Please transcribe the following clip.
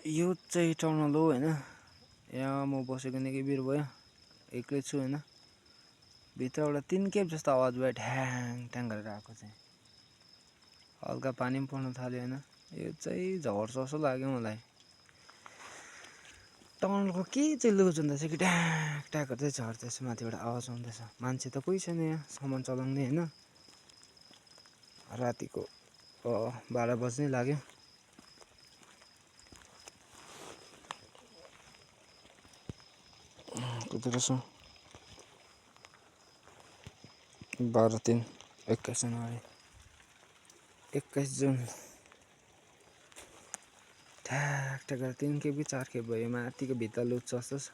यो चाहिँ टनल हो हैन। यहाँ म बसेको निकै बेर भयो, एक्लै छु हैन। भित्रबाट 3 खेप जस्तो आवाज भयो, ढ्याङ ढ्याङ गरेर आएको चाहिँ। हल्का पानी पनि पर्न थाल्यो हैन। यो चाहिँ झर्छ जस्तो लाग्यो मलाई। टनलको के चाहिँ लुज हुँदैछ कि ढ्याक ढ्याक गर्दै झर्दैछ, माथिबाट आवाज आउँदैछ। मान्छे त कोही छैन यहाँ सामान चलाउने हैन। रातिको 12 बज्नै लाग्यो। कति रहेछ 12/3/21 जनवरी 21 जुन। ठ्याक ठ्याक 3 खेप कि 4 खेप भयो। माथिको भित्ता लुच्छ जस्तो छ।